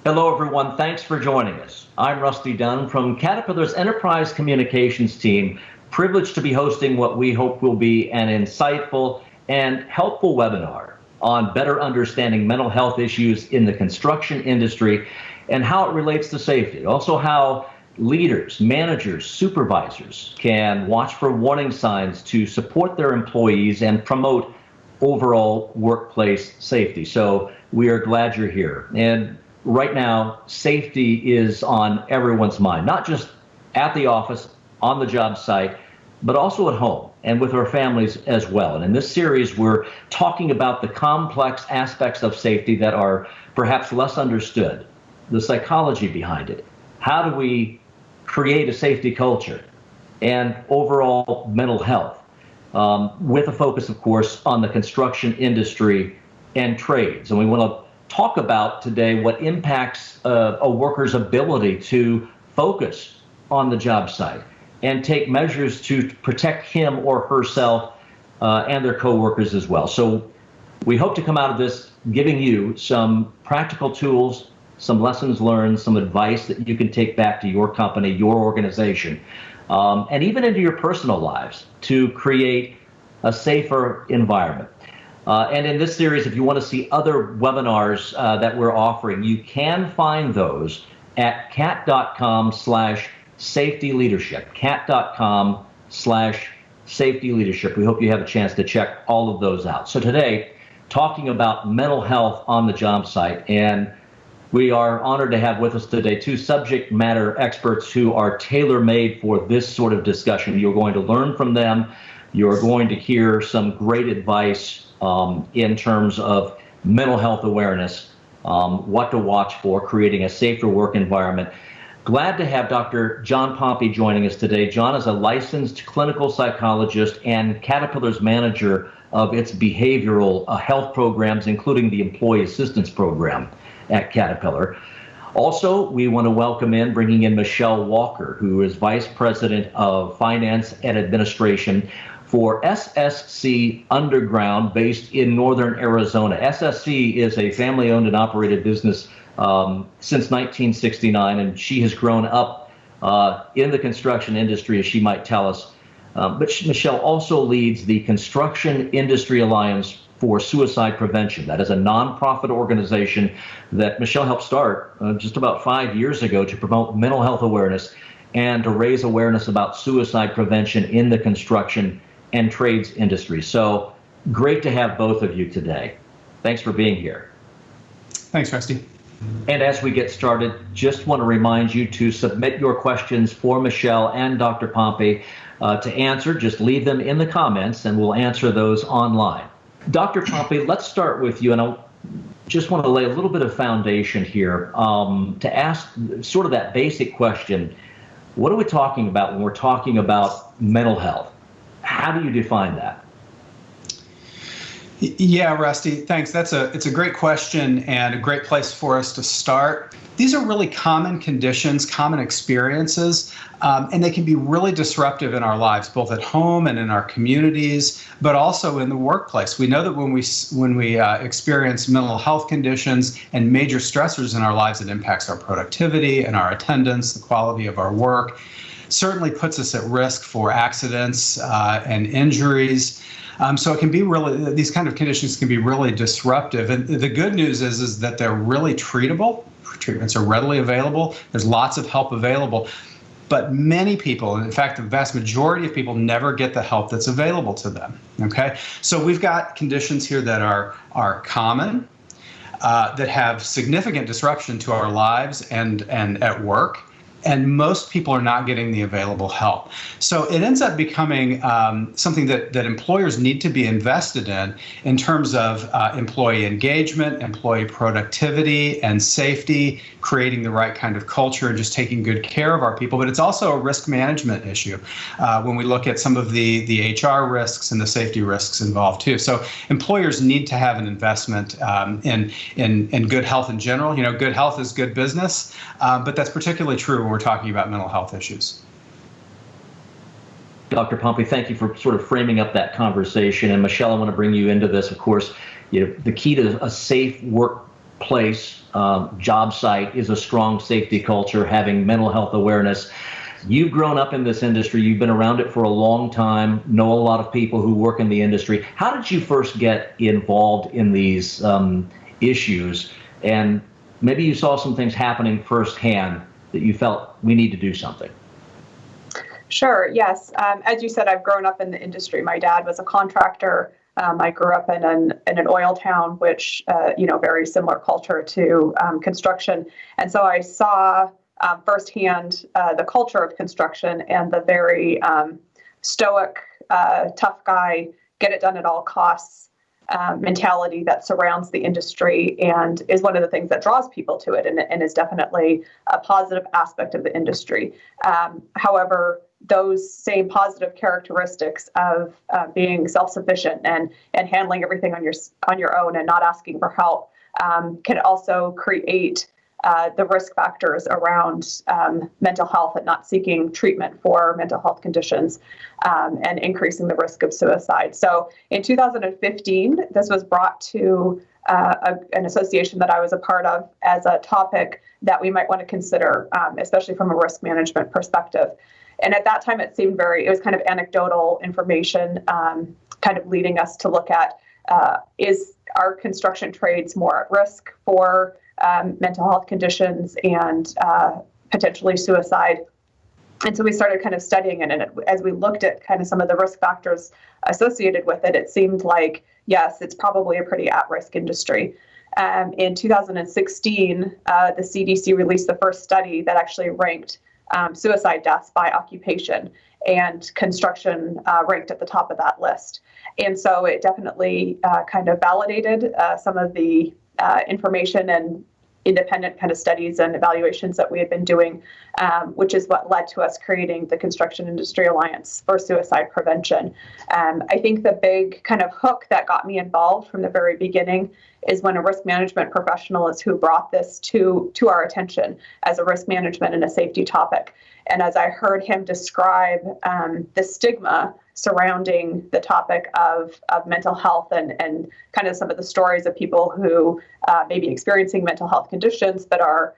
Hello, everyone. Thanks for joining us. I'm Rusty Dunn from Caterpillar's Enterprise Communications team, privileged to be hosting what we hope will be an insightful and helpful webinar on better understanding mental health issues in the construction industry and how it relates to safety. Also, how leaders, managers, supervisors can watch for warning signs to support their employees and promote overall workplace safety. So we are glad you're here. And right now, safety is on everyone's mind, not just at the office, on the job site, but also at home and with our families as well. And in this series, we're talking about the complex aspects of safety that are perhaps less understood, the psychology behind it. How do we create a safety culture and overall mental health, with a focus, of course, on the construction industry and trades. And we want to talk about today what impacts a worker's ability to focus on the job site and take measures to protect him or herself and their coworkers as well. So we hope to come out of this giving you some practical tools, some lessons learned, some advice that you can take back to your company, your organization, and even into your personal lives to create a safer environment. And in this series, if you want to see other webinars that we're offering, you can find those at cat.com/safety leadership, cat.com/safety leadership. We hope you have a chance to check all of those out. So today, talking about mental health on the job site, and we are honored to have with us today two subject matter experts who are tailor-made for this sort of discussion. You're going to learn from them. You're going to hear some great advice in terms of mental health awareness, what to watch for, creating a safer work environment. Glad to have Dr. John Pompe joining us today. John is a licensed clinical psychologist and Caterpillar's manager of its behavioral health programs, including the Employee Assistance Program at Caterpillar. Also, we want to welcome bringing in Michelle Walker, who is Vice President of Finance and Administration for SSC Underground, based in northern Arizona. SSC is a family-owned and operated business since 1969, and she has grown up in the construction industry, as she might tell us. But Michelle also leads the Construction Industry Alliance for Suicide Prevention. That is a nonprofit organization that Michelle helped start just about 5 years ago to promote mental health awareness and to raise awareness about suicide prevention in the construction and trades industry. So great to have both of you today. Thanks for being here. Thanks, Rusty. And as we get started, just want to remind you to submit your questions for Michelle and Dr. Pompe to answer. Just leave them in the comments and we'll answer those online. Dr. Pompe, let's start with you, and I just want to lay a little bit of foundation here to ask sort of that basic question. What are we talking about when we're talking about mental health? How do you define that? Yeah, Rusty, thanks. It's a great question and a great place for us to start. These are really common conditions, common experiences, and they can be really disruptive in our lives, both at home and in our communities, but also in the workplace. We know that when we experience mental health conditions and major stressors in our lives, it impacts our productivity and our attendance, the quality of our work, certainly puts us at risk for accidents and injuries. So it can be really, these kind of conditions can be really disruptive. And the good news is that they're really treatable. Treatments are readily available. There's lots of help available. But many people, in fact, the vast majority of people never get the help that's available to them. Okay? So we've got conditions here that are common, that have significant disruption to our lives and at work. And most people are not getting the available help. So it ends up becoming something that employers need to be invested in terms of employee engagement, employee productivity and safety, creating the right kind of culture and just taking good care of our people. But it's also a risk management issue when we look at some of the HR risks and the safety risks involved too. So employers need to have an investment in good health in general. You know, good health is good business, but that's particularly true when we're talking about mental health issues. Dr. Pompe, thank you for sort of framing up that conversation. And Michelle, I want to bring you into this. Of course, you know, the key to a safe work place. Jobsite is a strong safety culture, having mental health awareness. You've grown up in this industry. You've been around it for a long time, know a lot of people who work in the industry. How did you first get involved in these issues? And maybe you saw some things happening firsthand that you felt we need to do something. Sure, yes. As you said, I've grown up in the industry. My dad was a contractor. I grew up in an oil town, which, very similar culture to construction. And so I saw firsthand the culture of construction and the very stoic, tough guy, get it done at all costs mentality that surrounds the industry and is one of the things that draws people to it and is definitely a positive aspect of the industry. However, those same positive characteristics of being self-sufficient and handling everything on your own and not asking for help can also create the risk factors around mental health and not seeking treatment for mental health conditions and increasing the risk of suicide. So in 2015, this was brought to an association that I was a part of as a topic that we might want to consider, especially from a risk management perspective. And at that time, it was kind of anecdotal information, kind of leading us to look at, is our construction trades more at risk for mental health conditions and potentially suicide? And so we started kind of studying it. And as we looked at kind of some of the risk factors associated with it, it seemed like, yes, it's probably a pretty at-risk industry. In 2016, the CDC released the first study that actually ranked suicide deaths by occupation, and construction ranked at the top of that list. And so it definitely kind of validated some of the information and independent kind of studies and evaluations that we had been doing, which is what led to us creating the Construction Industry Alliance for Suicide Prevention. I think the big kind of hook that got me involved from the very beginning is when a risk management professional is who brought this to our attention as a risk management and a safety topic. And as I heard him describe the stigma surrounding the topic of mental health and kind of some of the stories of people who may be experiencing mental health conditions but are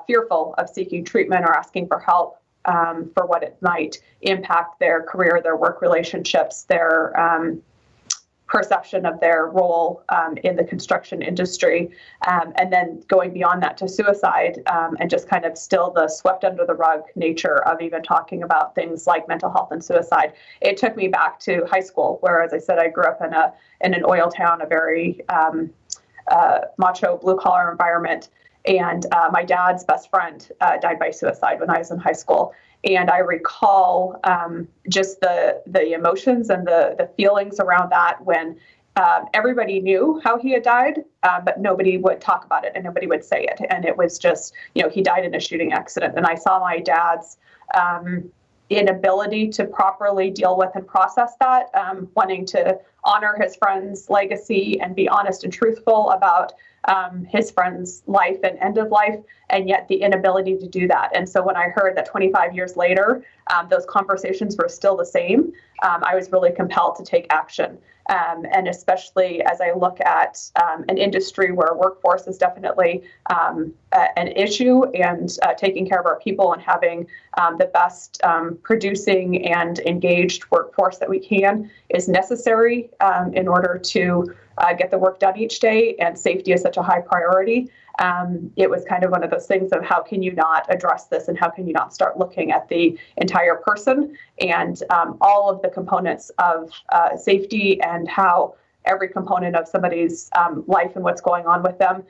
fearful of seeking treatment or asking for help for what it might impact their career, their work relationships, their perception of their role in the construction industry, and then going beyond that to suicide, and just kind of still the swept under the rug nature of even talking about things like mental health and suicide. It took me back to high school, where, as I said, I grew up in an oil town, a very macho blue-collar environment, and my dad's best friend died by suicide when I was in high school. And I recall just the emotions and the feelings around that when everybody knew how he had died, but nobody would talk about it and nobody would say it. And it was just, he died in a shooting accident. And I saw my dad's inability to properly deal with and process that, wanting to honor his friend's legacy and be honest and truthful about his friend's life and end of life, and yet the inability to do that. And so when I heard that 25 years later, those conversations were still the same, I was really compelled to take action. And especially as I look at an industry where workforce is definitely an issue, and taking care of our people and having the best producing and engaged workforce that we can is necessary in order to get the work done each day, and safety is such a high priority. It was kind of one of those things of how can you not address this, and how can you not start looking at the entire person and all of the components of safety, and how every component of somebody's life and what's going on with them,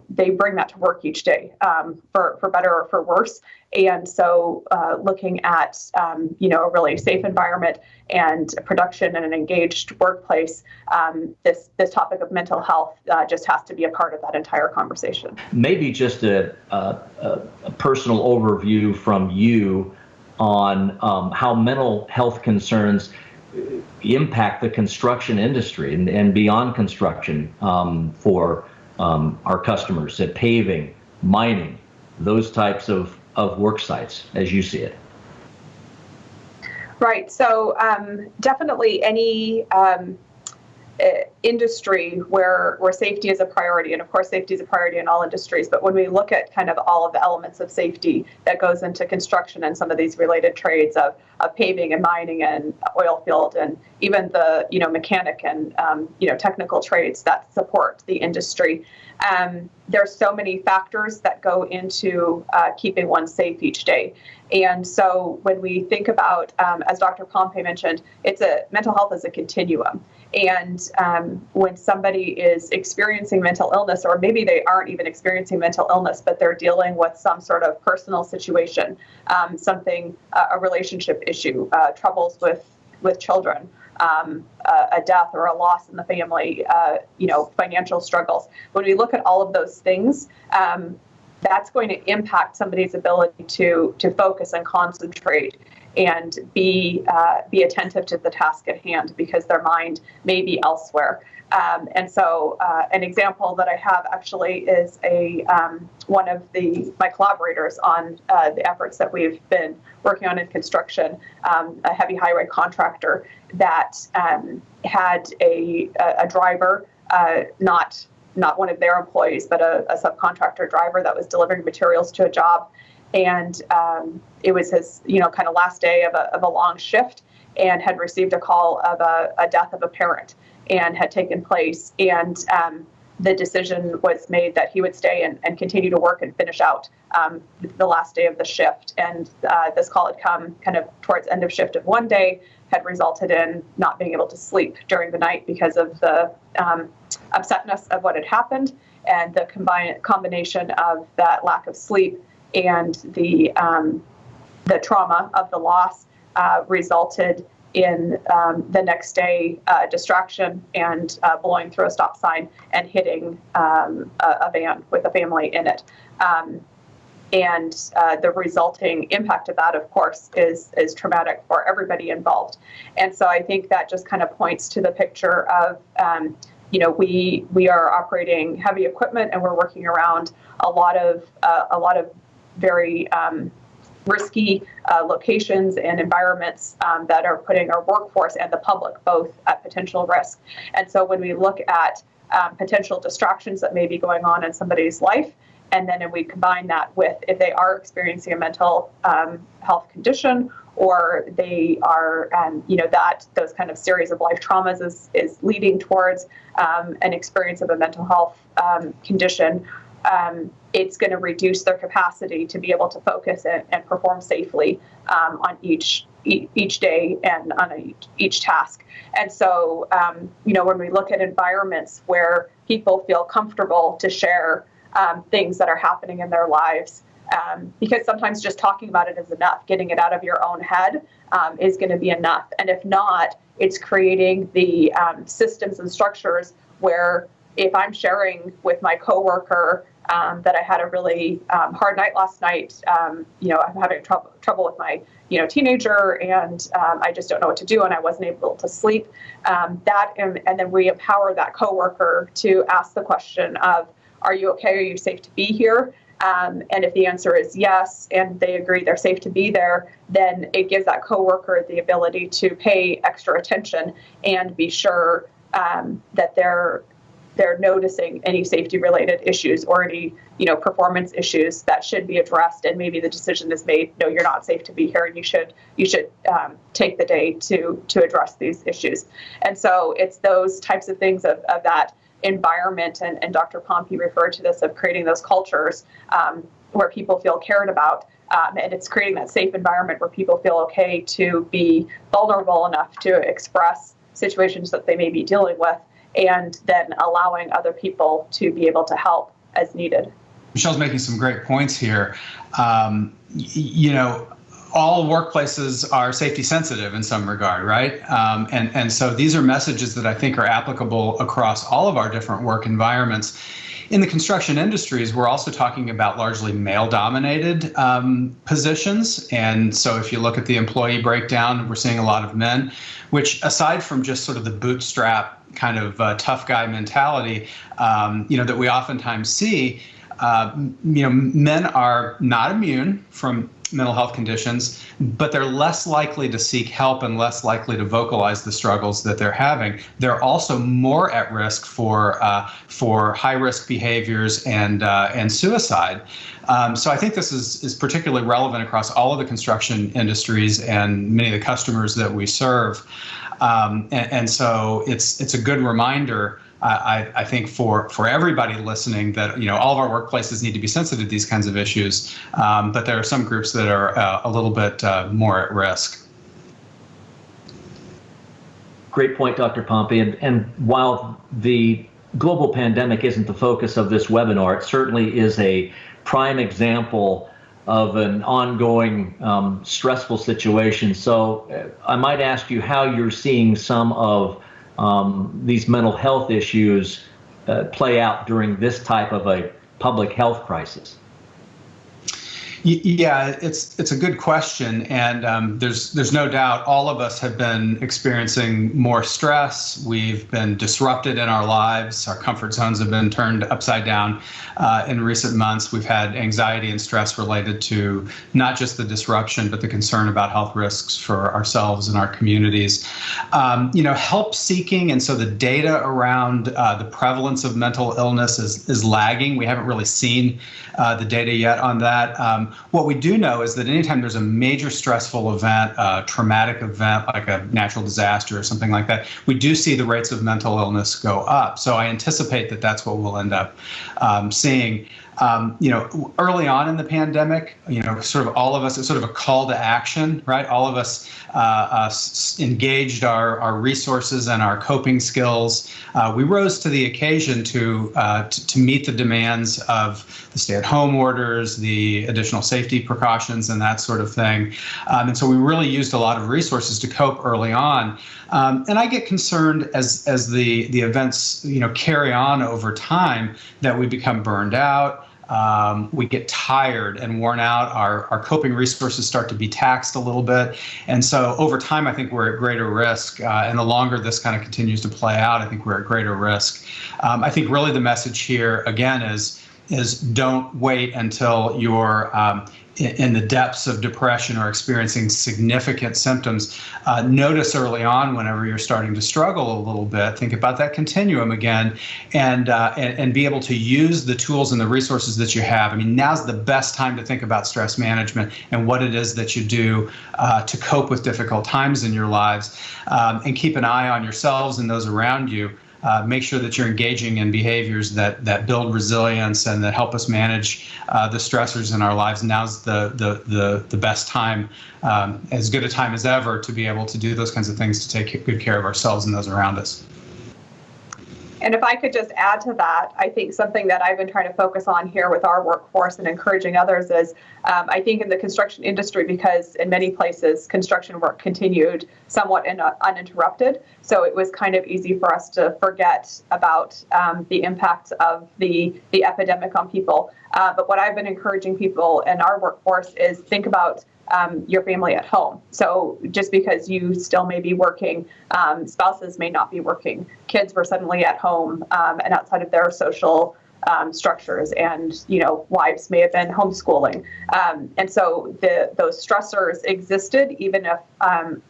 they bring that to work each day, for better or for worse. And so looking at, a really safe environment and production and an engaged workplace, this topic of mental health just has to be a part of that entire conversation. Maybe just a personal overview from you on how mental health concerns impact the construction industry and beyond construction for our customers at paving, mining, those types of work sites, as you see it. Right. So definitely any industry where safety is a priority, and of course safety is a priority in all industries, but when we look at kind of all of the elements of safety that goes into construction and some of these related trades of paving and mining and oil field and even the mechanic and technical trades that support the industry, there's so many factors that go into keeping one safe each day. And so when we think about, as Dr. Pompe mentioned, mental health is a continuum. And when somebody is experiencing mental illness, or maybe they aren't even experiencing mental illness, but they're dealing with some sort of personal situation, a relationship issue, troubles with children, a death or a loss in the family, financial struggles. When we look at all of those things, that's going to impact somebody's ability to focus and concentrate and be attentive to the task at hand, because their mind may be elsewhere. And so an example that I have actually is one of my collaborators on the efforts that we've been working on in construction, a heavy highway contractor that had a driver, not one of their employees, but a subcontractor driver that was delivering materials to a job. And it was his, kind of last day of a long shift, and had received a call of a death of a parent and had taken place. And the decision was made that he would stay and continue to work and finish out the last day of the shift. And this call had come kind of towards end of shift of one day, had resulted in not being able to sleep during the night because of the upsetness of what had happened, and the combination of that lack of sleep and the trauma of the loss resulted in the next day distraction and blowing through a stop sign and hitting a van with a family in it. And the resulting impact of that, of course, is traumatic for everybody involved. And so I think that just kind of points to the picture of, we are operating heavy equipment, and we're working around a lot of very risky locations and environments that are putting our workforce and the public both at potential risk. And so when we look at potential distractions that may be going on in somebody's life, and then we combine that with if they are experiencing a mental health condition, or they are, those kind of series of life traumas is leading towards an experience of a mental health condition, it's going to reduce their capacity to be able to focus and perform safely on each day and on each task. And so, when we look at environments where people feel comfortable to share things that are happening in their lives, because sometimes just talking about it is enough. Getting it out of your own head is going to be enough. And if not, it's creating the systems and structures where if I'm sharing with my coworker that I had a really hard night last night, I'm having trouble with my teenager, and I just don't know what to do, and I wasn't able to sleep. And then we empower that coworker to ask the question of, are you okay? Are you safe to be here? And if the answer is yes, and they agree they're safe to be there, then it gives that coworker the ability to pay extra attention and be sure that they're noticing any safety-related issues or any performance issues that should be addressed. And maybe the decision is made, no, you're not safe to be here, and you should take the day to address these issues. And so it's those types of things of that environment, and Dr. Pompe referred to this, of creating those cultures where people feel cared about, and it's creating that safe environment where people feel okay to be vulnerable enough to express situations that they may be dealing with, and then allowing other people to be able to help as needed. Michelle's making some great points here. All workplaces are safety sensitive in some regard, right? And so these are messages that I think are applicable across all of our different work environments. In the construction industries, we're also talking about largely male-dominated positions. And so if you look at the employee breakdown, we're seeing a lot of men, which aside from just sort of the bootstrap kind of tough guy mentality, that we oftentimes see, Men are not immune from mental health conditions, but they're less likely to seek help and less likely to vocalize the struggles that they're having. They're also more at risk for high-risk behaviors and suicide. So I think this is particularly relevant across all of the construction industries and many of the customers that we serve. And so it's a good reminder, I think, for everybody listening that all of our workplaces need to be sensitive to these kinds of issues, but there are some groups that are a little bit more at risk. Great point, Dr. Pompe. And while the global pandemic isn't the focus of this webinar, it certainly is a prime example of an ongoing stressful situation. So I might ask you how you're seeing some of these mental health issues play out during this type of a public health crisis. Yeah, it's a good question, and there's no doubt all of us have been experiencing more stress. We've been disrupted in our lives. Our comfort zones have been turned upside down in recent months. We've had anxiety and stress related to not just the disruption, but the concern about health risks for ourselves and our communities. Help seeking, and so the data around the prevalence of mental illness is lagging. We haven't really seen the data yet on that. What we do know is that anytime there's a major stressful event, a traumatic event like a natural disaster or something like that, we do see the rates of mental illness go up. So I anticipate that that's what we'll end up seeing. Early on in the pandemic, sort of all of us, it's sort of a call to action, right? All of us engaged our resources and our coping skills. We rose to the occasion to meet the demands of the stay-at-home orders, the additional safety precautions, and that sort of thing. And so we really used a lot of resources to cope early on. And I get concerned as the events carry on over time that we become burned out. We get tired and worn out. Our coping resources start to be taxed a little bit. And so over time, I think we're at greater risk. And the longer this kind of continues to play out, I think we're at greater risk. I think really the message here, again, is don't wait until you're in the depths of depression or experiencing significant symptoms. Notice early on whenever you're starting to struggle a little bit, think about that continuum again, and be able to use the tools and the resources that you have. I mean, now's the best time to think about stress management and what it is that you do to cope with difficult times in your lives, and keep an eye on yourselves and those around you. Make sure that you're engaging in behaviors that build resilience and that help us manage the stressors in our lives. Now's the best time, as good a time as ever, to be able to do those kinds of things to take good care of ourselves and those around us. And if I could just add to that, I think something that I've been trying to focus on here with our workforce and encouraging others is, I think in the construction industry, because in many places construction work continued somewhat uninterrupted, so it was kind of easy for us to forget about the impact of the epidemic on people. But what I've been encouraging people in our workforce is think about your family at home. So just because you still may be working, spouses may not be working, kids were suddenly at home and outside of their social structures, and wives may have been homeschooling, and so those stressors existed even if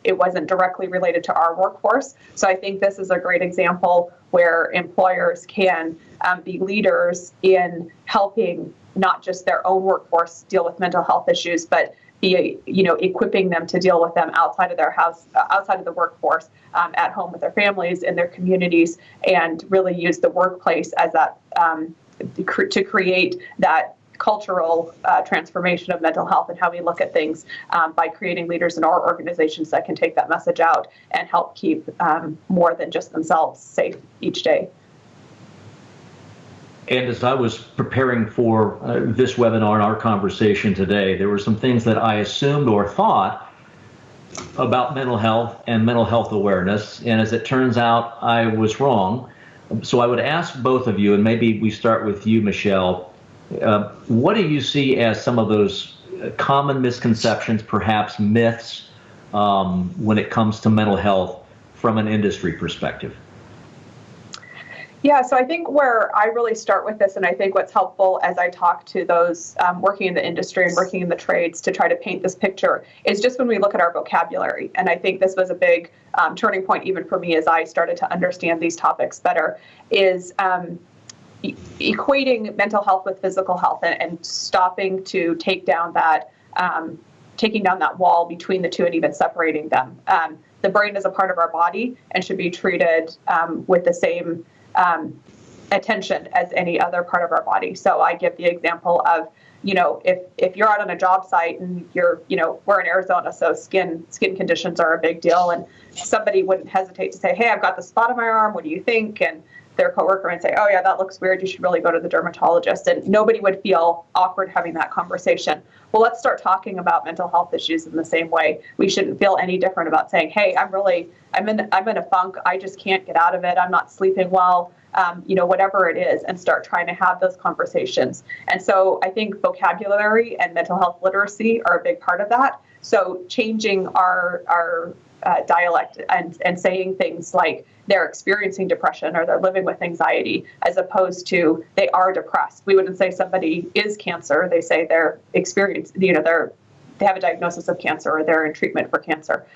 it wasn't directly related to our workforce. So I think this is a great example where employers can be leaders in helping not just their own workforce deal with mental health issues, but be equipping them to deal with them outside of their house, outside of the workforce, at home with their families, in their communities, and really use the workplace as that to create that cultural transformation of mental health and how we look at things, by creating leaders in our organizations that can take that message out and help keep more than just themselves safe each day. And as I was preparing for this webinar and our conversation today, there were some things that I assumed or thought about mental health and mental health awareness. And as it turns out, I was wrong. So I would ask both of you, and maybe we start with you, Michelle, what do you see as some of those common misconceptions, perhaps myths, when it comes to mental health from an industry perspective? Yeah, so I think where I really start with this, and I think what's helpful as I talk to those working in the industry and working in the trades to try to paint this picture, is just when we look at our vocabulary. And I think this was a big turning point even for me as I started to understand these topics better, is equating mental health with physical health and stopping to taking down that wall between the two and even separating them. The brain is a part of our body and should be treated with the same attention as any other part of our body. So I give the example of, if you're out on a job site and we're in Arizona, so skin conditions are a big deal, and somebody wouldn't hesitate to say, hey, I've got the spot on my arm, what do you think? And their coworker would say, oh yeah, that looks weird, you should really go to the dermatologist. And nobody would feel awkward having that conversation. Well, let's start talking about mental health issues in the same way. We shouldn't feel any different about saying, hey, I'm in a funk, I just can't get out of it, I'm not sleeping well, whatever it is, and start trying to have those conversations. And so I think vocabulary and mental health literacy are a big part of that. So changing our dialect and saying things like they're experiencing depression or they're living with anxiety, as opposed to they are depressed. We wouldn't say somebody is cancer. They say they're experiencing, they have a diagnosis of cancer or they're in treatment for cancer.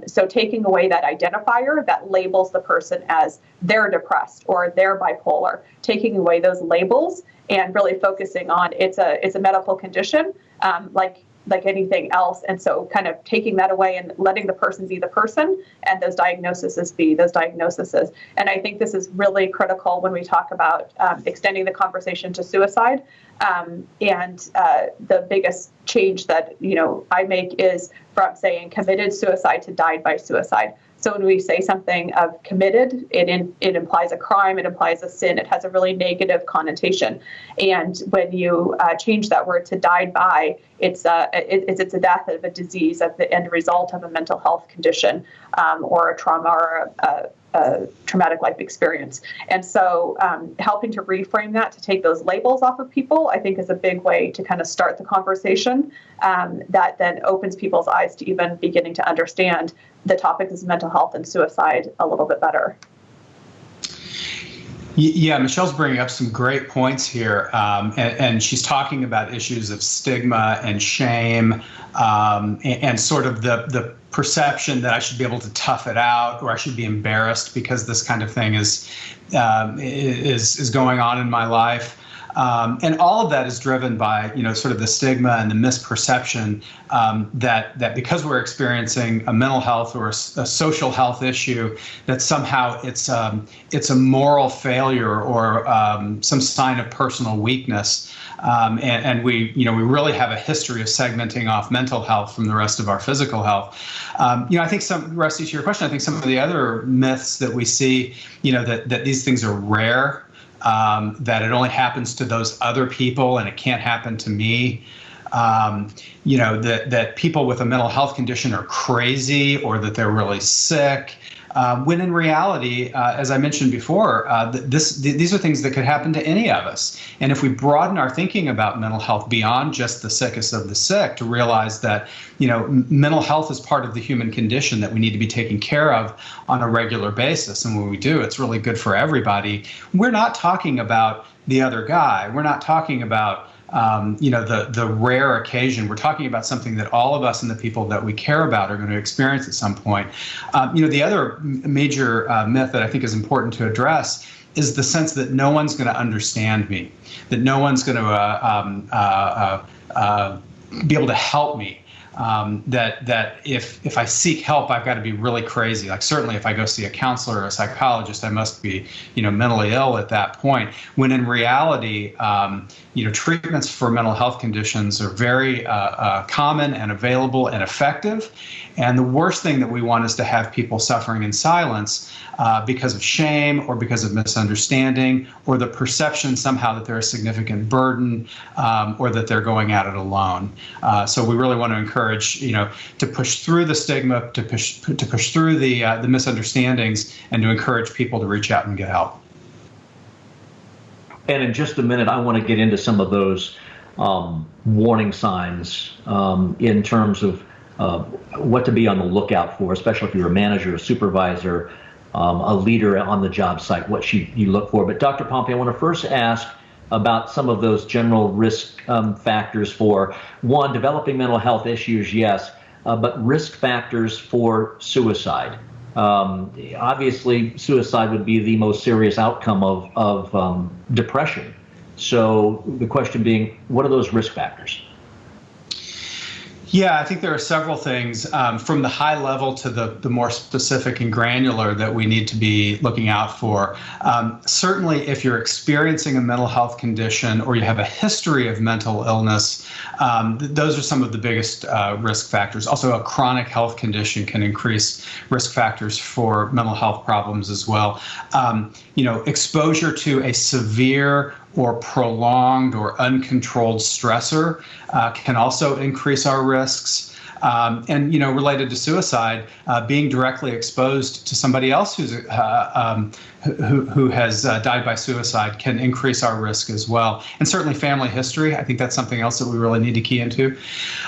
So taking away that identifier that labels the person as they're depressed or they're bipolar, taking away those labels and really focusing on it's a medical condition, like anything else. And so kind of taking that away and letting the person be the person and those diagnoses be those diagnoses. And I think this is really critical when we talk about extending the conversation to suicide. The biggest change that, I make is from saying committed suicide to died by suicide. So when we say something of committed, it implies a crime, it implies a sin, it has a really negative connotation. And when you change that word to died by, it's a death of a disease at the end result of a mental health condition or a trauma or a traumatic life experience. And so helping to reframe that, to take those labels off of people, I think is a big way to kind of start the conversation that then opens people's eyes to even beginning to understand the topics of mental health and suicide a little bit better. Yeah, Michelle's bringing up some great points here, and she's talking about issues of stigma and shame, and sort of the perception that I should be able to tough it out, or I should be embarrassed because this kind of thing is going on in my life. And all of that is driven by, sort of the stigma and the misperception that because we're experiencing a mental health or a social health issue, that somehow it's a moral failure or some sign of personal weakness. And we really have a history of segmenting off mental health from the rest of our physical health. I think Rusty, to your question, I think some of the other myths that we see, that these things are rare. That it only happens to those other people and it can't happen to me. That people with a mental health condition are crazy or that they're really sick. When in reality, as I mentioned before, these are things that could happen to any of us. And if we broaden our thinking about mental health beyond just the sickest of the sick, to realize that, mental health is part of the human condition that we need to be taking care of on a regular basis. And when we do, it's really good for everybody. We're not talking about the other guy. We're not talking about the rare occasion. We're talking about something that all of us and the people that we care about are going to experience at some point. The other major myth that I think is important to address is the sense that no one's going to understand me, that no one's going to be able to help me. That if I seek help, I've got to be really crazy. Like certainly if I go see a counselor or a psychologist, I must be, mentally ill at that point. When in reality, treatments for mental health conditions are very common and available and effective. And the worst thing that we want is to have people suffering in silence because of shame or because of misunderstanding or the perception somehow that they're a significant burden or that they're going at it alone. So we really want to encourage, to push through the stigma, to push through the misunderstandings, and to encourage people to reach out and get help. And in just a minute, I want to get into some of those warning signs in terms of what to be on the lookout for, especially if you're a manager or supervisor a leader on the job site, what you look for. But Dr. Pompe, I want to first ask about some of those general risk factors for, one, developing mental health issues, yes, but risk factors for suicide. Obviously, suicide would be the most serious outcome of depression. So the question being, what are those risk factors? Yeah, I think there are several things from the high level to the more specific and granular that we need to be looking out for. Certainly, if you're experiencing a mental health condition or you have a history of mental illness, those are some of the biggest risk factors. Also, a chronic health condition can increase risk factors for mental health problems as well. Exposure to a severe or prolonged or uncontrolled stressor can also increase our risks. And related to suicide, being directly exposed to somebody else who has died by suicide can increase our risk as well. And certainly family history, I think that's something else that we really need to key into.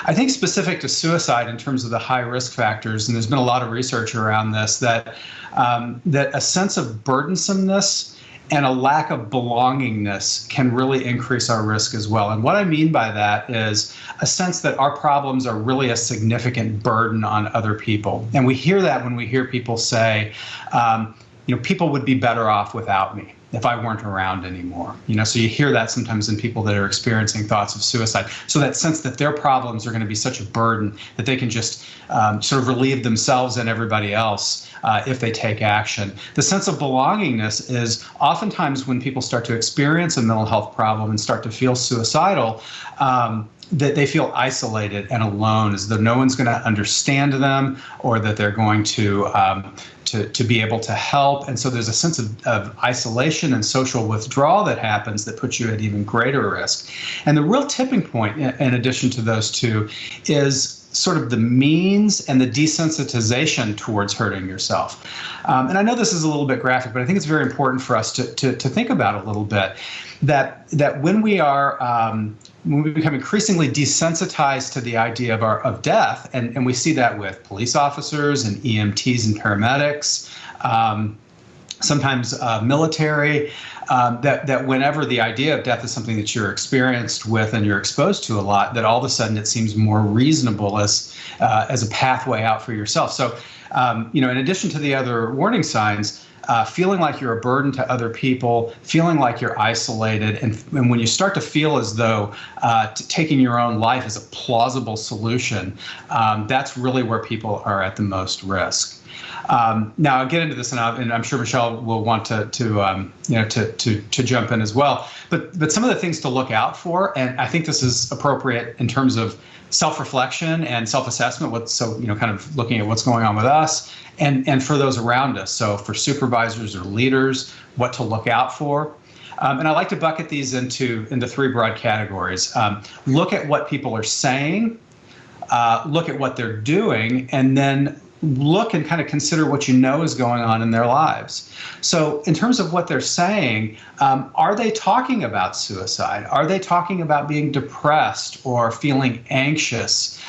I think specific to suicide in terms of the high risk factors, and there's been a lot of research around this, that a sense of burdensomeness and a lack of belongingness can really increase our risk as well. And what I mean by that is a sense that our problems are really a significant burden on other people. And we hear that when we hear people say, people would be better off without me if I weren't around anymore. So you hear that sometimes in people that are experiencing thoughts of suicide. So that sense that their problems are going to be such a burden that they can just sort of relieve themselves and everybody else if they take action. The sense of belongingness is oftentimes when people start to experience a mental health problem and start to feel suicidal, that they feel isolated and alone, as though no one's going to understand them or that they're going to be able to help. And so there's a sense of isolation and social withdrawal that happens that puts you at even greater risk. And the real tipping point, in addition to those two, is sort of the means and the desensitization towards hurting yourself. And I know this is a little bit graphic, but I think it's very important for us to think about a little bit that when we become increasingly desensitized to the idea of death, and we see that with police officers and EMTs and paramedics, sometimes military, that whenever the idea of death is something that you're experienced with and you're exposed to a lot, that all of a sudden it seems more reasonable as a pathway out for yourself. So, in addition to the other warning signs, feeling like you're a burden to other people, feeling like you're isolated, and when you start to feel as though taking your own life is a plausible solution, that's really where people are at the most risk. Now I'll get into this, and I'm sure Michelle will want to jump in as well. But some of the things to look out for, and I think this is appropriate in terms of self-reflection and self-assessment. Kind of looking at what's going on with us and for those around us. So for supervisors or leaders, what to look out for. And I like to bucket these into three broad categories. Look at what people are saying, look at what they're doing, and then look and kind of consider what you know is going on in their lives. So in terms of what they're saying, are they talking about suicide? Are they talking about being depressed or feeling anxious?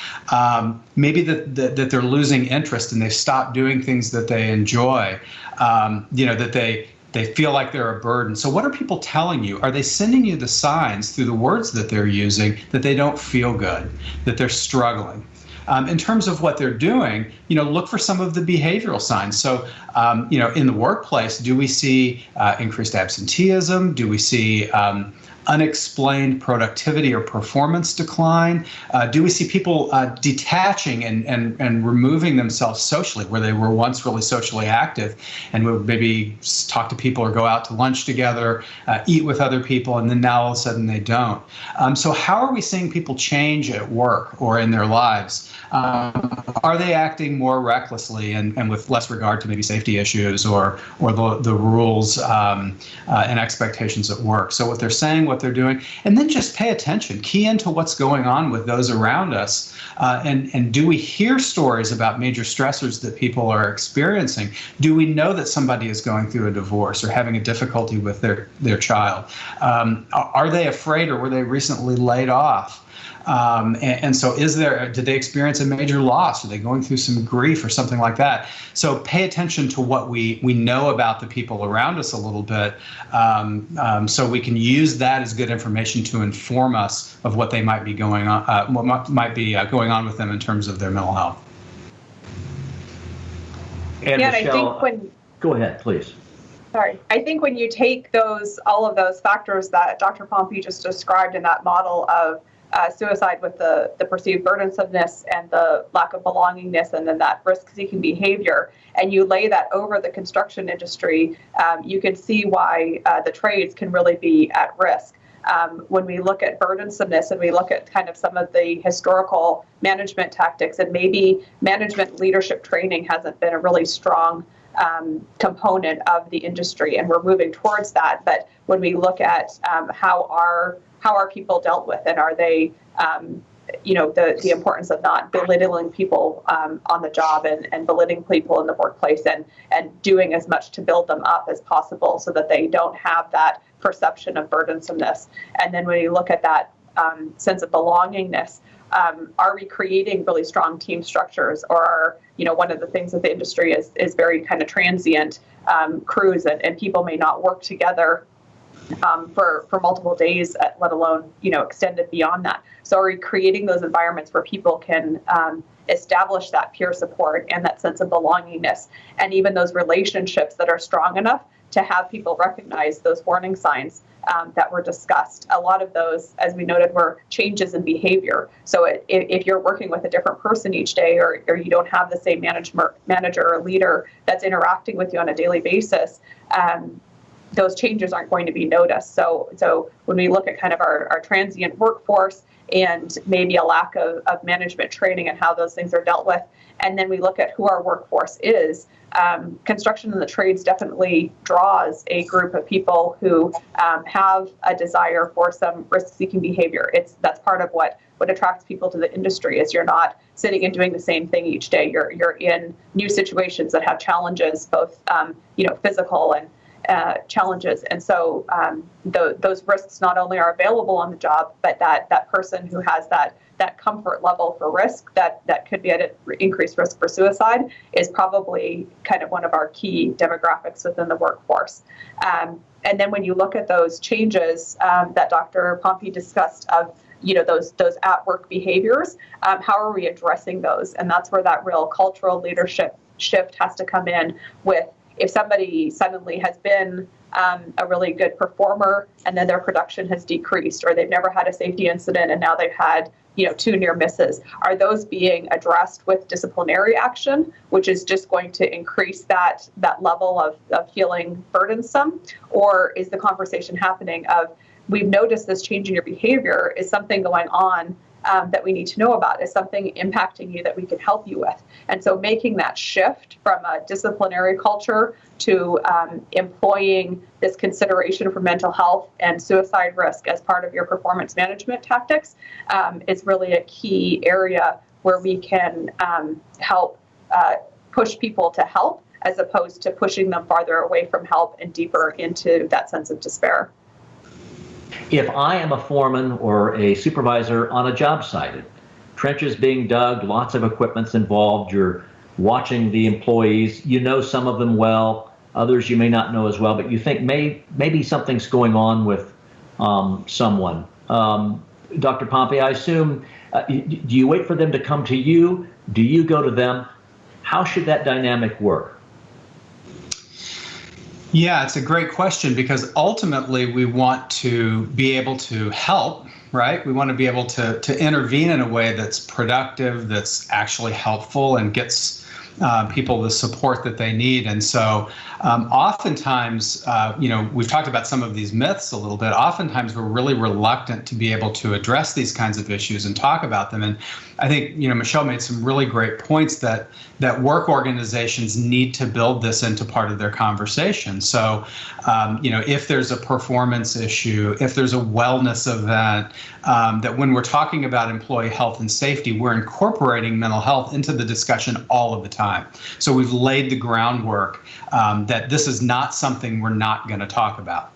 Maybe that they're losing interest and they've stopped doing things that they enjoy, that they feel like they're a burden. So what are people telling you? Are they sending you the signs through the words that they're using that they don't feel good, that they're struggling? In terms of what they're doing, look for some of the behavioral signs. So, in the workplace, do we see increased absenteeism? Do we see unexplained productivity or performance decline? Do we see people detaching and removing themselves socially, where they were once really socially active and would maybe talk to people or go out to lunch together, eat with other people, and then now all of a sudden they don't? So how are we seeing people change at work or in their lives? Are they acting more recklessly and with less regard to maybe safety issues or the rules and expectations at work? So what they're saying, what they're doing, and then just pay attention, key into what's going on with those around us. And do we hear stories about major stressors that people are experiencing? Do we know that somebody is going through a divorce or having a difficulty with their child? Are they afraid, or were they recently laid off? And so did they experience a major loss? Are they going through some grief or something like that? So pay attention to what we know about the people around us a little bit, so we can use that as good information to inform us of what they might be going on, going on with them in terms of their mental health. And yeah, Michelle, and I think go ahead, please. Sorry. I think when you take all of those factors that Dr. Pompe just described in that model of suicide with the perceived burdensomeness and the lack of belongingness and then that risk-seeking behavior, and you lay that over the construction industry, you can see why the trades can really be at risk. When we look at burdensomeness and we look at kind of some of the historical management tactics, and maybe management leadership training hasn't been a really strong component of the industry, and we're moving towards that. But when we look at how are people dealt with, and are they, the importance of not belittling people on the job and belittling people in the workplace, and doing as much to build them up as possible so that they don't have that perception of burdensomeness. And then when you look at that sense of belongingness, are we creating really strong team structures, or are, one of the things that the industry is very kind of transient crews, and people may not work together for multiple days, let alone, extended beyond that. So are we creating those environments where people can establish that peer support and that sense of belongingness, and even those relationships that are strong enough to have people recognize those warning signs that were discussed? A lot of those, as we noted, were changes in behavior. So if you're working with a different person each day, or you don't have the same manager or leader that's interacting with you on a daily basis, those changes aren't going to be noticed. So when we look at kind of our transient workforce and maybe a lack of management training and how those things are dealt with, and then we look at who our workforce is, construction and the trades definitely draws a group of people who have a desire for some risk-seeking behavior. That's part of what attracts people to the industry, is you're not sitting and doing the same thing each day. You're in new situations that have challenges, both physical and challenges, and so those risks not only are available on the job, but that person who has that comfort level for risk that could be at an increased risk for suicide is probably kind of one of our key demographics within the workforce. And then when you look at those changes that Dr. Pompe discussed of those at-work behaviors, how are we addressing those? And that's where that real cultural leadership shift has to come in with. If somebody suddenly has been a really good performer and then their production has decreased, or they've never had a safety incident and now they've had 2 near misses, are those being addressed with disciplinary action, which is just going to increase that level of feeling burdensome? Or is the conversation happening of, we've noticed this change in your behavior, is something going on that we need to know about? Is something impacting you that we can help you with? And so making that shift from a disciplinary culture to employing this consideration for mental health and suicide risk as part of your performance management tactics is really a key area where we can help push people to help, as opposed to pushing them farther away from help and deeper into that sense of despair. If I am a foreman or a supervisor on a job site, trenches being dug, lots of equipment's involved, you're watching the employees, some of them well, others you may not know as well, but you think maybe something's going on with someone. Dr. Pompe, I assume, do you wait for them to come to you? Do you go to them? How should that dynamic work? Yeah, it's a great question, because ultimately we want to be able to help, right? We want to be able to intervene in a way that's productive, that's actually helpful, and gets people the support that they need. And so oftentimes, we've talked about some of these myths a little bit. Oftentimes we're really reluctant to be able to address these kinds of issues and talk about them. And I think, Michelle made some really great points that work organizations need to build this into part of their conversation. So, if there's a performance issue, if there's a wellness event, that when we're talking about employee health and safety, we're incorporating mental health into the discussion all of the time. So we've laid the groundwork that this is not something we're not going to talk about.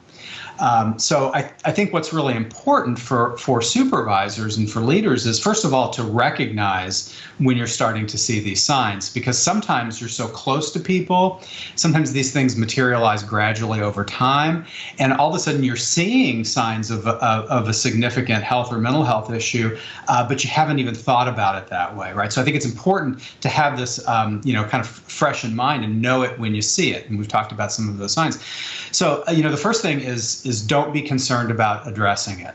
So I think what's really important for supervisors and for leaders is, first of all, to recognize when you're starting to see these signs, because sometimes you're so close to people, sometimes these things materialize gradually over time, and all of a sudden you're seeing signs of a significant health or mental health issue, but you haven't even thought about it that way, right? So I think it's important to have this, kind of fresh in mind and know it when you see it. And we've talked about some of those signs. So, the first thing is don't be concerned about addressing it.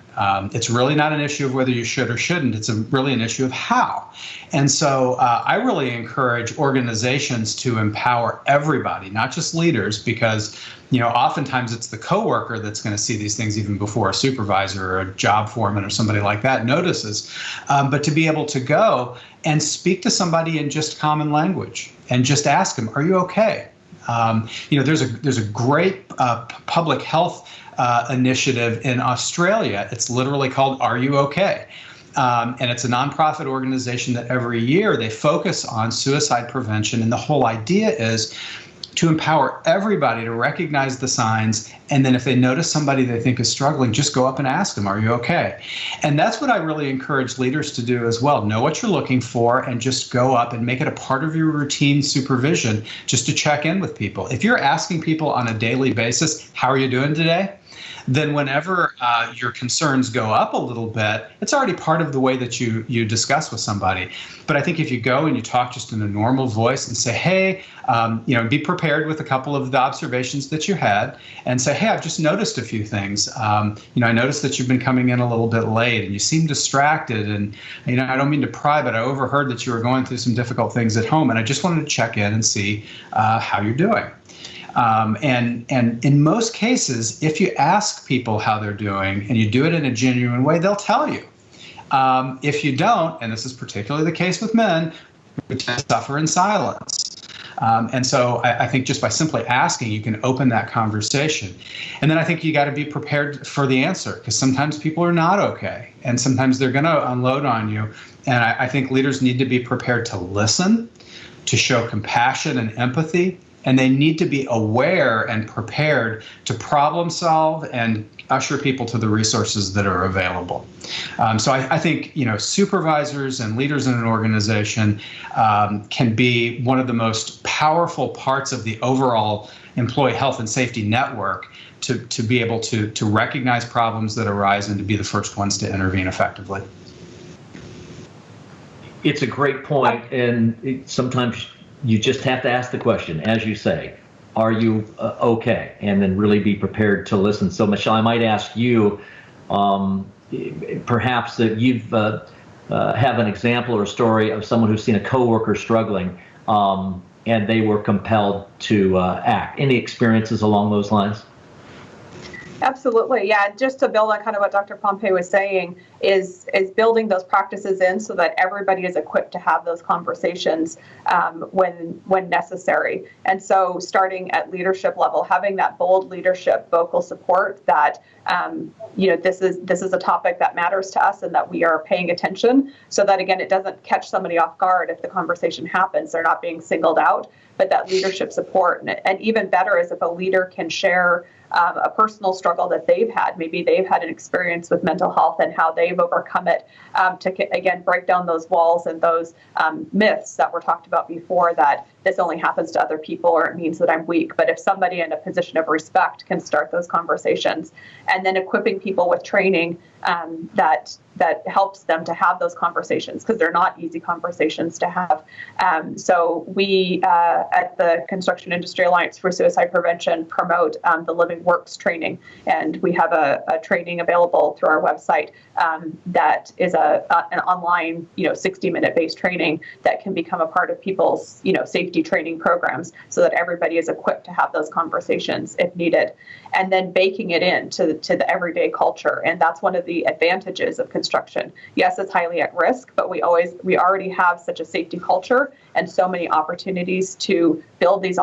It's really not an issue of whether you should or shouldn't. It's really an issue of how. And so I really encourage organizations to empower everybody, not just leaders, because oftentimes it's the coworker that's going to see these things even before a supervisor or a job foreman or somebody like that notices. But to be able to go and speak to somebody in just common language and just ask them, "Are you okay?" There's a great public health initiative in Australia. It's literally called "Are You Okay?" And it's a nonprofit organization that every year they focus on suicide prevention. And the whole idea is to empower everybody to recognize the signs. And then if they notice somebody they think is struggling, just go up and ask them, "Are you okay?" And that's what I really encourage leaders to do as well. Know what you're looking for and just go up and make it a part of your routine supervision just to check in with people. If you're asking people on a daily basis, "How are you doing today?" then whenever your concerns go up a little bit, it's already part of the way that you discuss with somebody. But I think if you go and you talk just in a normal voice and say, "Hey," be prepared with a couple of the observations that you had and say, "Hey, I've just noticed a few things. I noticed that you've been coming in a little bit late and you seem distracted. And, I don't mean to pry, but I overheard that you were going through some difficult things at home. And I just wanted to check in and see how you're doing." And in most cases, if you ask people how they're doing and you do it in a genuine way, they'll tell you. If you don't, and this is particularly the case with men, we tend to suffer in silence. And so I think just by simply asking, you can open that conversation. And then I think you got to be prepared for the answer, because sometimes people are not okay. And sometimes they're going to unload on you. And I think leaders need to be prepared to listen, to show compassion and empathy. And they need to be aware and prepared to problem solve and usher people to the resources that are available. So I think supervisors and leaders in an organization can be one of the most powerful parts of the overall employee health and safety network to be able to recognize problems that arise and to be the first ones to intervene effectively. It's a great point, and sometimes you just have to ask the question, as you say, "Are you okay?" And then really be prepared to listen. So, Michelle, I might ask you, perhaps that you've have an example or a story of someone who's seen a coworker struggling, and they were compelled to act. Any experiences along those lines? Absolutely. Yeah. Just to build on kind of what Dr. Pompe was saying is building those practices in so that everybody is equipped to have those conversations when necessary. And so starting at leadership level, having that bold leadership, vocal support that, this is a topic that matters to us and that we are paying attention, so that, again, it doesn't catch somebody off guard if the conversation happens. They're not being singled out, but that leadership support. And even better is if a leader can share a personal struggle that they've had. Maybe they've had an experience with mental health and how they've overcome it, to, again, break down those walls and those myths that were talked about before, that this only happens to other people or it means that I'm weak. But if somebody in a position of respect can start those conversations, and then equipping people with training that helps them to have those conversations, because they're not easy conversations to have. So we at the Construction Industry Alliance for Suicide Prevention promote the Living Works training, and we have a training available through our website that is an online 60-minute based training that can become a part of people's safety training programs, so that everybody is equipped to have those conversations if needed, and then baking it into the everyday culture. And that's one of the advantages of construction. Yes, it's highly at risk, but we already have such a safety culture and so many opportunities to build these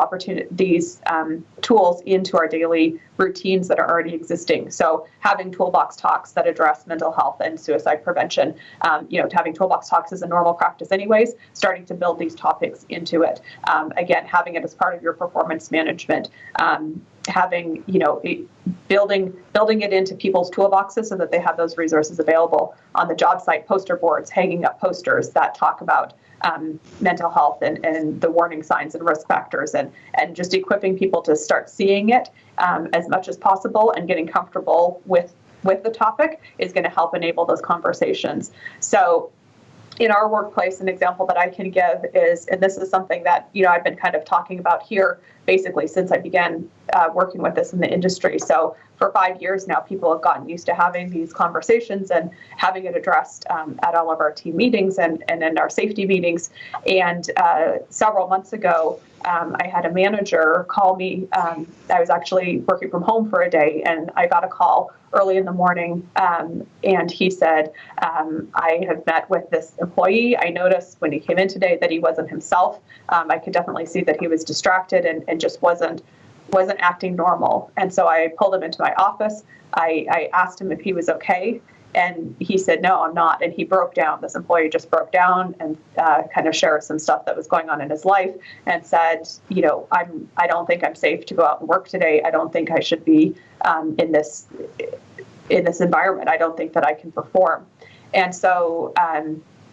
tools into our daily routines that are already existing. So having toolbox talks that address mental health and suicide prevention, having toolbox talks is a normal practice anyways, starting to build these topics into it. Again, having it as part of your performance management, having, building it into people's toolboxes so that they have those resources available on the job site, poster boards, hanging up posters that talk about mental health and the warning signs and risk factors, and just equipping people to start seeing it as much as possible and getting comfortable with the topic is going to help enable those conversations. So in our workplace, an example that I can give is, and this is something that, I've been kind of talking about here basically since I began working with this in the industry. So for 5 years now, people have gotten used to having these conversations and having it addressed at all of our team meetings and in our safety meetings. And several months ago, I had a manager call me. I was actually working from home for a day, and I got a call early in the morning, and he said, I have met with this employee. I noticed when he came in today that he wasn't himself. I could definitely see that he was distracted and just wasn't acting normal. And so I pulled him into my office. I asked him if he was okay. And he said, no, I'm not. And he broke down. This employee just broke down and kind of shared some stuff that was going on in his life and said, I don't think I'm safe to go out and work today. I don't think I should be in this environment. I don't think that I can perform. And so,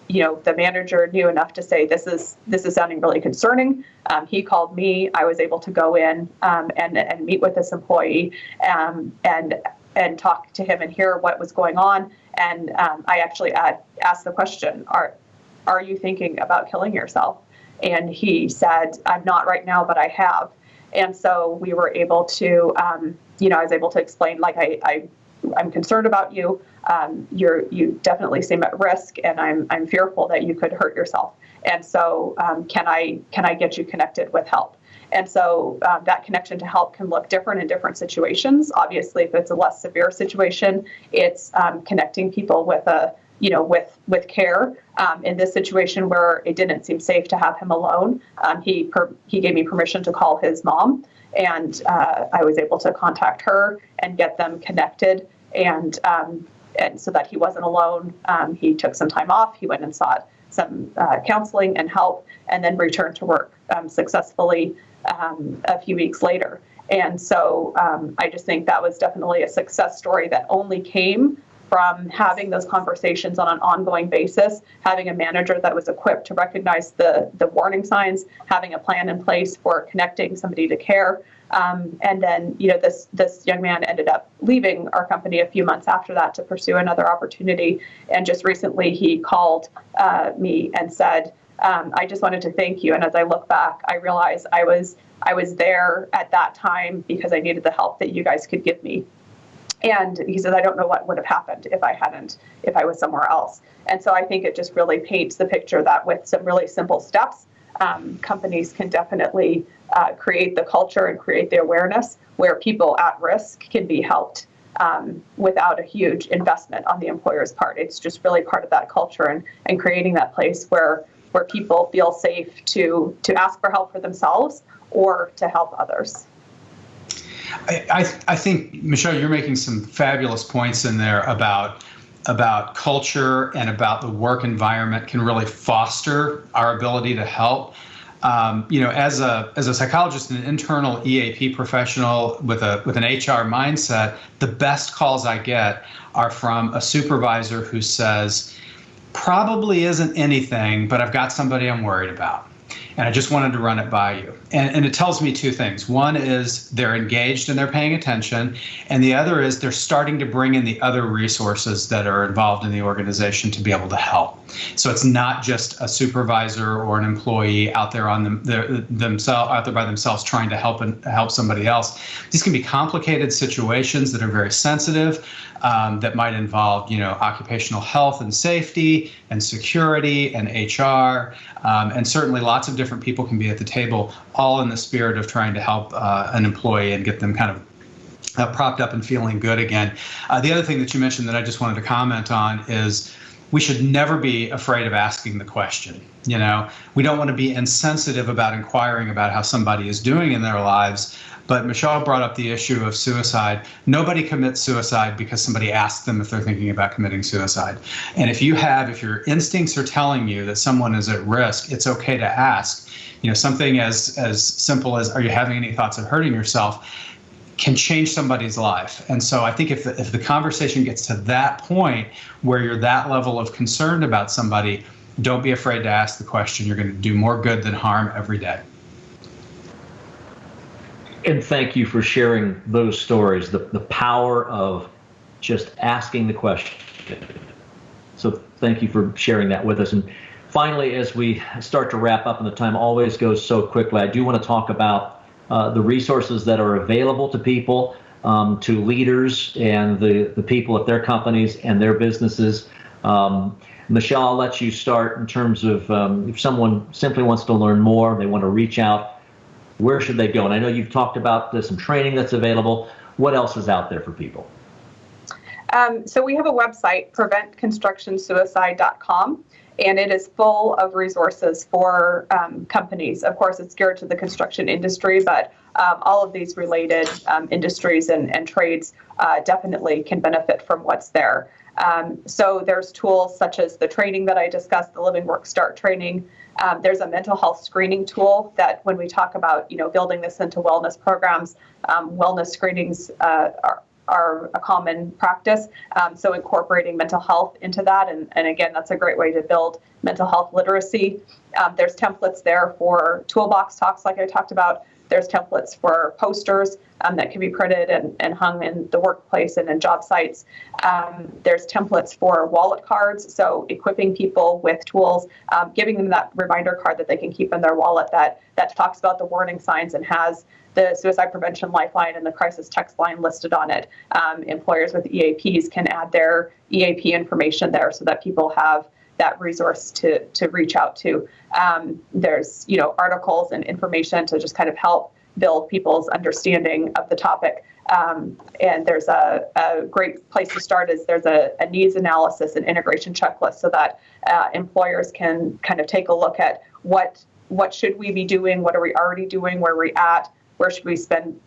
the manager knew enough to say, this is sounding really concerning. He called me. I was able to go in and meet with this employee and talk to him and hear what was going on. And I actually asked the question, are you thinking about killing yourself? And he said, I'm not right now, but I have. And so we were able to, I was able to explain, like, I'm concerned about you. You definitely seem at risk, and I'm fearful that you could hurt yourself. And so can I get you connected with help? And so that connection to help can look different in different situations. Obviously, if it's a less severe situation, it's connecting people with with care. In this situation where it didn't seem safe to have him alone, he gave me permission to call his mom, and I was able to contact her and get them connected, and so that he wasn't alone. He took some time off. He went and sought some counseling and help, and then returned to work successfully a few weeks later. And so I just think that was definitely a success story that only came from having those conversations on an ongoing basis, having a manager that was equipped to recognize the warning signs, having a plan in place for connecting somebody to care. And then, this young man ended up leaving our company a few months after that to pursue another opportunity. And just recently he called me and said, I just wanted to thank you. And as I look back, I realized I was there at that time because I needed the help that you guys could give me. And he says, I don't know what would have happened if I was somewhere else. And so I think it just really paints the picture that with some really simple steps, companies can definitely create the culture and create the awareness where people at risk can be helped without a huge investment on the employer's part. It's just really part of that culture and creating that place where people feel safe to ask for help for themselves or to help others. I think, Michelle, you're making some fabulous points in there about culture and about the work environment can really foster our ability to help. As a psychologist and an internal EAP professional with an HR mindset, the best calls I get are from a supervisor who says, probably isn't anything, but I've got somebody I'm worried about, and I just wanted to run it by you. And it tells me two things. One is they're engaged and they're paying attention, and the other is they're starting to bring in the other resources that are involved in the organization to be able to help. So it's not just a supervisor or an employee out there out there by themselves trying to help somebody else. These can be complicated situations that are very sensitive, that might involve, occupational health and safety and security and HR, and certainly lots of different people can be at the table, all in the spirit of trying to help an employee and get them kind of propped up and feeling good again. The other thing that you mentioned that I just wanted to comment on is we should never be afraid of asking the question. We don't want to be insensitive about inquiring about how somebody is doing in their lives. But Michelle brought up the issue of suicide. Nobody commits suicide because somebody asked them if they're thinking about committing suicide. And if your instincts are telling you that someone is at risk, it's okay to ask. Something as simple as, are you having any thoughts of hurting yourself? can change somebody's life. And so I think if the conversation gets to that point where you're that level of concerned about somebody, don't be afraid to ask the question. You're going to do more good than harm every day. And thank you for sharing those stories, the power of just asking the question. So thank you for sharing that with us. And finally, as we start to wrap up, and the time always goes so quickly, I do want to talk about the resources that are available to people, to leaders and the people at their companies and their businesses. Michelle, I'll let you start in terms of if someone simply wants to learn more, they want to reach out, where should they go? And I know you've talked about some training that's available. What else is out there for people? So we have a website, preventconstructionsuicide.com, and it is full of resources for companies. Of course, it's geared to the construction industry, but all of these related industries and trades definitely can benefit from what's there. So there's tools such as the training that I discussed, the Living Work Start training. There's a mental health screening tool that when we talk about, building this into wellness programs, wellness screenings are a common practice. So incorporating mental health into that. And again, that's a great way to build mental health literacy. There's templates there for toolbox talks, like I talked about. There's templates for posters that can be printed and hung in the workplace and in job sites. There's templates for wallet cards, so equipping people with tools, giving them that reminder card that they can keep in their wallet that talks about the warning signs and has the Suicide Prevention Lifeline and the Crisis Text Line listed on it. Employers with EAPs can add their EAP information there so that people have that resource to reach out to. There's articles and information to just kind of help build people's understanding of the topic. And there's a great place to start is there's a needs analysis and integration checklist so that employers can kind of take a look at what should we be doing, what are we already doing, where are we at, where should we spend,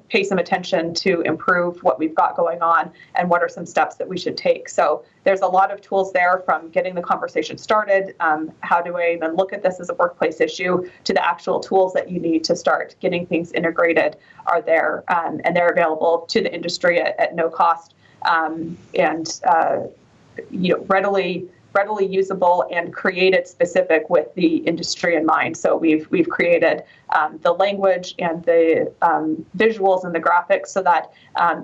pay some attention to improve what we've got going on, and what are some steps that we should take. So there's a lot of tools there, from getting the conversation started, how do I even look at this as a workplace issue, to the actual tools that you need to start getting things integrated are there, and they're available to the industry at no cost, and readily usable and created specific with the industry in mind. So we've created the language and the visuals and the graphics so that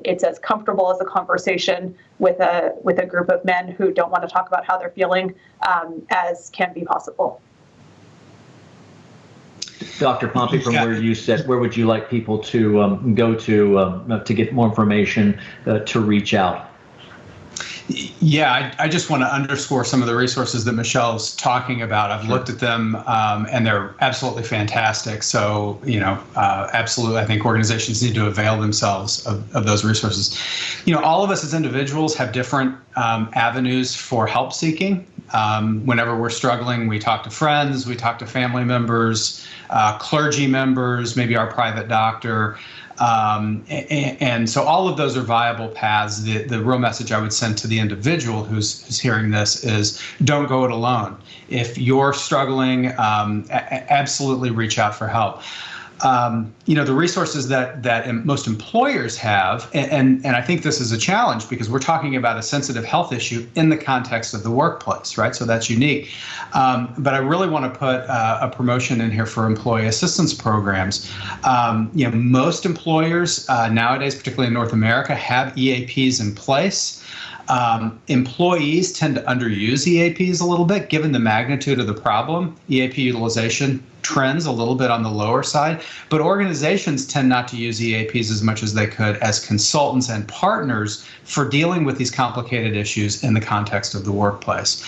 it's as comfortable as a conversation with a group of men who don't want to talk about how they're feeling as can be possible. Dr. Pompe, from where you sit, where would you like people to go to get more information, to reach out? Yeah, I just want to underscore some of the resources that Michelle's talking about. I've looked at them, and they're absolutely fantastic. So, absolutely, I think organizations need to avail themselves of those resources. All of us as individuals have different avenues for help seeking. Whenever we're struggling, we talk to friends, we talk to family members, clergy members, maybe our private doctor. And so all of those are viable paths. The real message I would send to the individual who's hearing this is don't go it alone. If you're struggling, absolutely reach out for help. The resources that most employers have, and I think this is a challenge because we're talking about a sensitive health issue in the context of the workplace, right? So that's unique. But I really want to put a promotion in here for employee assistance programs. Most employers nowadays, particularly in North America, have EAPs in place. Employees tend to underuse EAPs a little bit, given the magnitude of the problem. EAP utilization trends a little bit on the lower side, but organizations tend not to use EAPs as much as they could as consultants and partners for dealing with these complicated issues in the context of the workplace.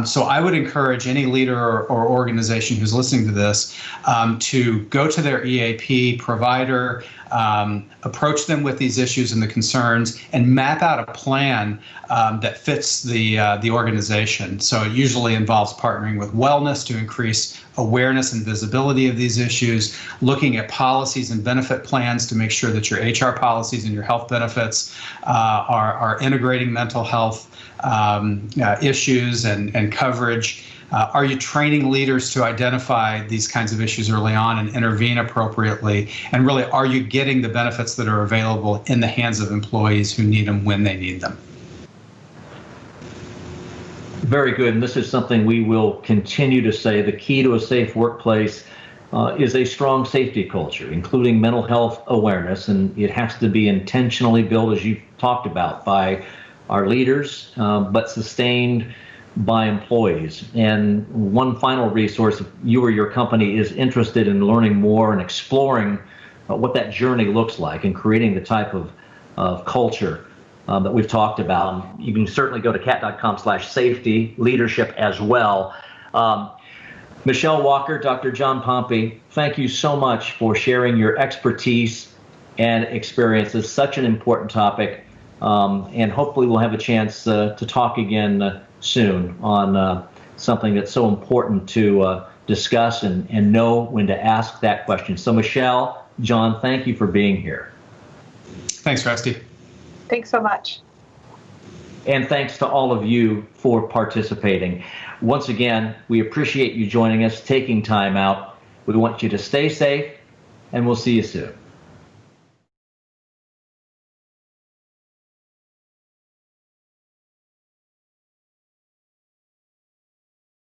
So I would encourage any leader or organization who's listening to this to go to their EAP provider, approach them with these issues and the concerns, and map out a plan that fits the organization. So it usually involves partnering with wellness to increase awareness and visibility of these issues, looking at policies and benefit plans to make sure that your HR policies and your health benefits are integrating mental health issues and coverage. Are you training leaders to identify these kinds of issues early on and intervene appropriately? And really, are you getting the benefits that are available in the hands of employees who need them when they need them? Very good. And this is something we will continue to say. The key to a safe workplace is a strong safety culture, including mental health awareness. And it has to be intentionally built, as you've talked about, by our leaders, but sustained by employees. And one final resource, if you or your company is interested in learning more and exploring what that journey looks like and creating the type of culture that we've talked about, you can certainly go to cat.com/safety leadership as well. Michelle Walker, Dr. John Pompe, thank you so much for sharing your expertise and experiences. Such an important topic. And hopefully we'll have a chance to talk again soon on something that's so important to discuss and know when to ask that question. So Michelle, John, thank you for being here. Thanks, Rusty. Thanks so much. And thanks to all of you for participating. Once again, we appreciate you joining us, taking time out. We want you to stay safe, and we'll see you soon.